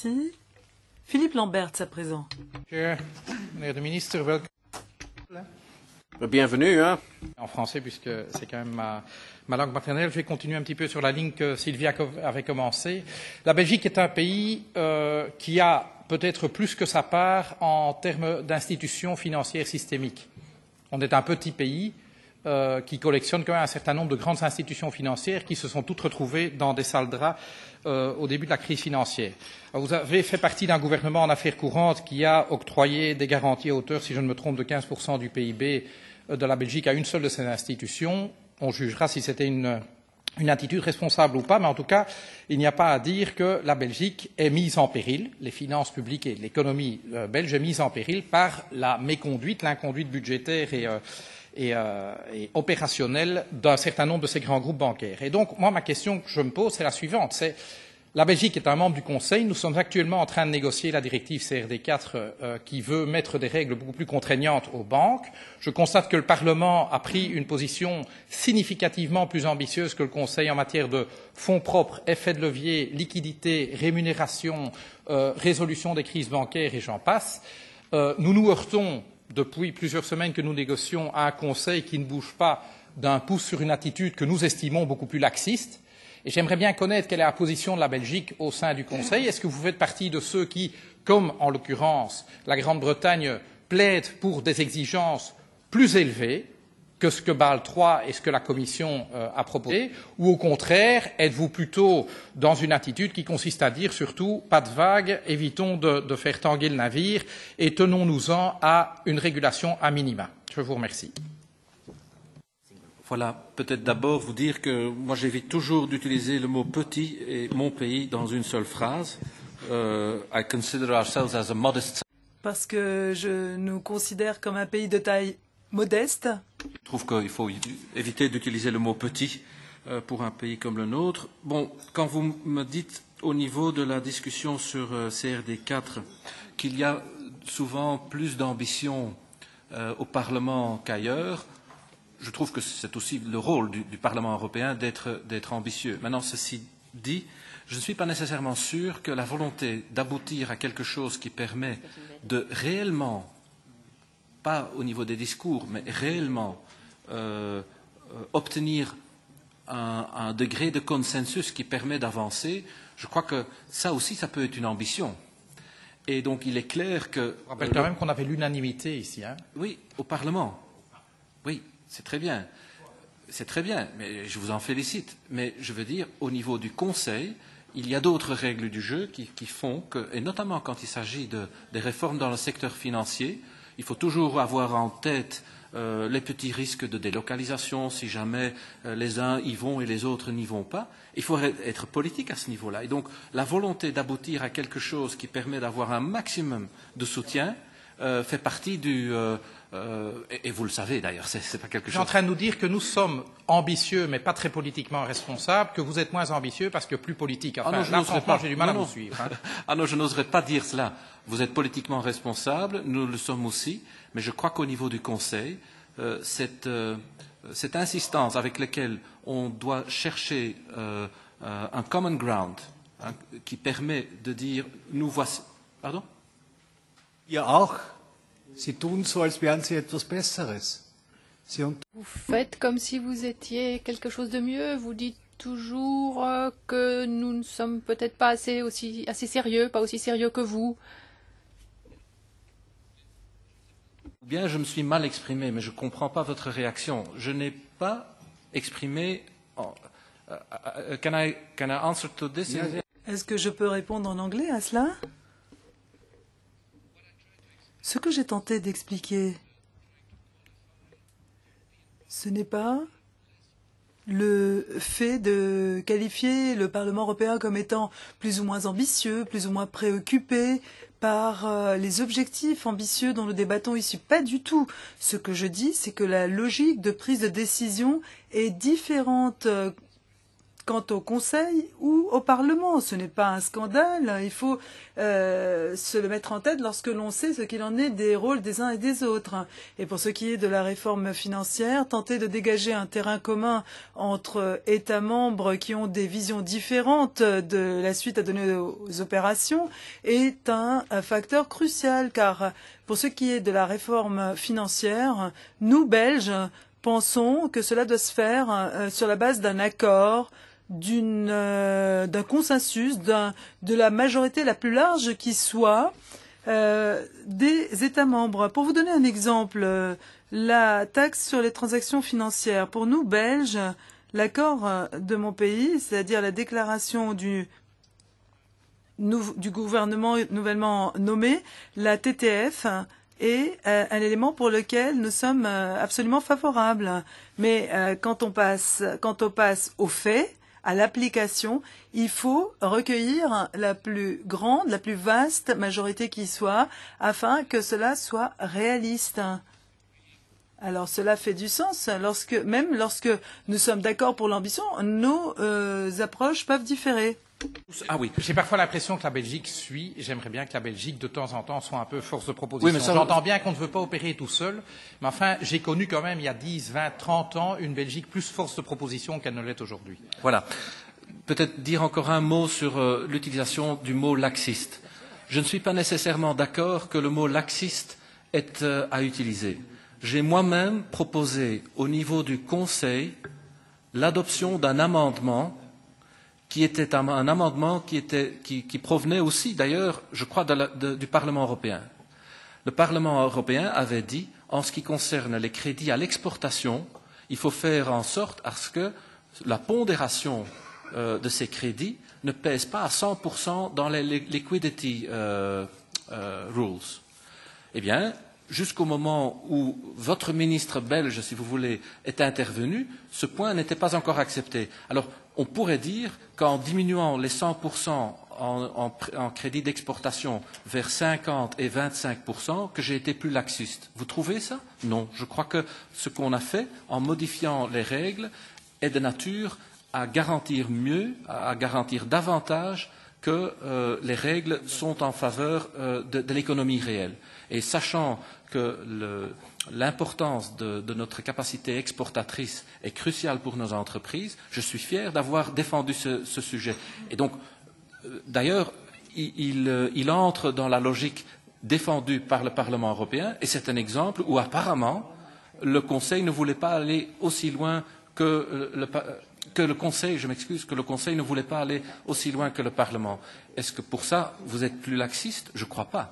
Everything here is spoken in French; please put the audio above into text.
Merci. Philippe Lamberts, à présent. Meneer de ministre, welkom. Bienvenue. Hein. En français, puisque c'est quand même ma langue maternelle, je vais continuer un petit peu sur la ligne que Sylvia avait commencé. La Belgique est un pays qui a peut-être plus que sa part en termes d'institutions financières systémiques. On est un petit pays qui collectionne quand même un certain nombre de grandes institutions financières qui se sont toutes retrouvées dans des salles de rats au début de la crise financière. Alors, vous avez fait partie d'un gouvernement en affaires courantes qui a octroyé des garanties à hauteur, si je ne me trompe, de 15% du PIB de la Belgique à une seule de ces institutions. On jugera si c'était une attitude responsable ou pas, mais en tout cas, il n'y a pas à dire que la Belgique est mise en péril, les finances publiques et l'économie belge est mise en péril par la méconduite, l'inconduite budgétaire et opérationnelle d'un certain nombre de ces grands groupes bancaires. Et donc, moi, ma question que je me pose, c'est la suivante. La Belgique est un membre du Conseil. Nous sommes actuellement en train de négocier la directive CRD4 qui veut mettre des règles beaucoup plus contraignantes aux banques. Je constate que le Parlement a pris une position significativement plus ambitieuse que le Conseil en matière de fonds propres, effets de levier, liquidité, rémunération, résolution des crises bancaires et j'en passe. Nous nous heurtons depuis plusieurs semaines que nous négocions à un Conseil qui ne bouge pas d'un pouce sur une attitude que nous estimons beaucoup plus laxiste. Et j'aimerais bien connaître quelle est la position de la Belgique au sein du Conseil. Est-ce que vous faites partie de ceux qui, comme en l'occurrence la Grande-Bretagne, plaident pour des exigences plus élevées que ce que Bâle III et ce que la Commission a proposé, ou au contraire, êtes-vous plutôt dans une attitude qui consiste à dire surtout pas de vagues, évitons de faire tanguer le navire et tenons-nous-en à une régulation a minima. Je vous remercie. Voilà, peut-être d'abord vous dire que moi j'évite toujours d'utiliser le mot petit et mon pays dans une seule phrase. I consider ourselves as a modest. Parce que je nous considère comme un pays de taille modeste. Je trouve qu'il faut éviter d'utiliser le mot petit pour un pays comme le nôtre. Bon, quand vous me dites au niveau de la discussion sur CRD4 qu'il y a souvent plus d'ambition au Parlement qu'ailleurs, je trouve que c'est aussi le rôle du Parlement européen d'être ambitieux. Maintenant, ceci dit, je ne suis pas nécessairement sûr que la volonté d'aboutir à quelque chose qui permet de réellement, pas au niveau des discours, mais réellement obtenir un degré de consensus qui permet d'avancer, je crois que ça aussi, ça peut être une ambition. Et donc, il est clair que... Je rappelle quand même qu'on avait l'unanimité ici. Hein. Oui, au Parlement. Oui. C'est très bien, mais je vous en félicite. Mais je veux dire, au niveau du Conseil, il y a d'autres règles du jeu qui font que, et notamment quand il s'agit des réformes dans le secteur financier, il faut toujours avoir en tête les petits risques de délocalisation, si jamais les uns y vont et les autres n'y vont pas. Il faut être politique à ce niveau-là. Et donc, la volonté d'aboutir à quelque chose qui permet d'avoir un maximum de soutien fait partie du... et vous le savez d'ailleurs, c'est pas quelque chose... Vous êtes en train de nous dire que nous sommes ambitieux, mais pas très politiquement responsables, que vous êtes moins ambitieux parce que plus politique. Enfin, là, franchement, j'ai du mal à vous suivre. Hein. Ah non, je n'oserais pas dire cela. Vous êtes politiquement responsable, nous le sommes aussi, mais je crois qu'au niveau du Conseil, cette insistance avec laquelle on doit chercher un common ground qui permet de dire nous voici... Pardon? Ihr auch. Sie tun so, als wären Sie etwas Besseres. Vous faites comme si vous étiez quelque chose de mieux. Vous dites toujours que nous ne sommes peut-être pas assez sérieux, pas aussi sérieux que vous. Bien, je me suis mal exprimé, mais je ne comprends pas votre réaction. Je n'ai pas exprimé... Can I answer to this? Est-ce que je peux répondre en anglais à cela? Ce que j'ai tenté d'expliquer, ce n'est pas le fait de qualifier le Parlement européen comme étant plus ou moins ambitieux, plus ou moins préoccupé par les objectifs ambitieux dont nous débattons ici. Pas du tout. Ce que je dis, c'est que la logique de prise de décision est différente quant au Conseil ou au Parlement. Ce n'est pas un scandale. Il faut se le mettre en tête lorsque l'on sait ce qu'il en est des rôles des uns et des autres. Et pour ce qui est de la réforme financière, tenter de dégager un terrain commun entre États membres qui ont des visions différentes de la suite à donner aux opérations est un facteur crucial, car pour ce qui est de la réforme financière, nous, Belges, pensons que cela doit se faire sur la base d'un accord, d'un consensus, de la majorité la plus large qui soit des États membres. Pour vous donner un exemple, la taxe sur les transactions financières, pour nous, Belges, l'accord de mon pays, c'est-à-dire la déclaration du gouvernement nouvellement nommé, la TTF, est un élément pour lequel nous sommes absolument favorables. Mais quand on passe aux faits, à l'application, il faut recueillir la plus grande, la plus vaste majorité qui soit, afin que cela soit réaliste. Alors cela fait du sens, même lorsque nous sommes d'accord pour l'ambition, nos approches peuvent différer. Ah oui. J'ai parfois l'impression que la Belgique suit, j'aimerais bien que la Belgique, de temps en temps, soit un peu force de proposition. Oui, j'entends bien qu'on ne veut pas opérer tout seul, mais enfin, j'ai connu quand même, il y a 10, 20, 30 ans, une Belgique plus force de proposition qu'elle ne l'est aujourd'hui. Voilà. Peut-être dire encore un mot sur l'utilisation du mot laxiste. Je ne suis pas nécessairement d'accord que le mot laxiste est à utiliser. J'ai moi-même proposé au niveau du Conseil l'adoption d'un amendement qui était un amendement qui provenait aussi, d'ailleurs, je crois, du Parlement européen. Le Parlement européen avait dit, en ce qui concerne les crédits à l'exportation, il faut faire en sorte à ce que la pondération de ces crédits ne pèse pas à 100% dans les liquidity rules. Eh bien, jusqu'au moment où votre ministre belge, si vous voulez, est intervenu, ce point n'était pas encore accepté. Alors, on pourrait dire qu'en diminuant les 100% en crédit d'exportation vers 50 et 25%, que j'ai été plus laxiste. Vous trouvez ça? Non. Je crois que ce qu'on a fait en modifiant les règles est de nature à garantir mieux, à garantir davantage que les règles sont en faveur de l'économie réelle. Et sachant que l'importance de notre capacité exportatrice est cruciale pour nos entreprises, je suis fier d'avoir défendu ce sujet. Et donc, d'ailleurs, il entre dans la logique défendue par le Parlement européen, et c'est un exemple où apparemment le Conseil ne voulait pas aller aussi loin que le Conseil, je m'excuse, que le Conseil ne voulait pas aller aussi loin que le Parlement. Est-ce que pour ça, vous êtes plus laxiste? Je ne crois pas.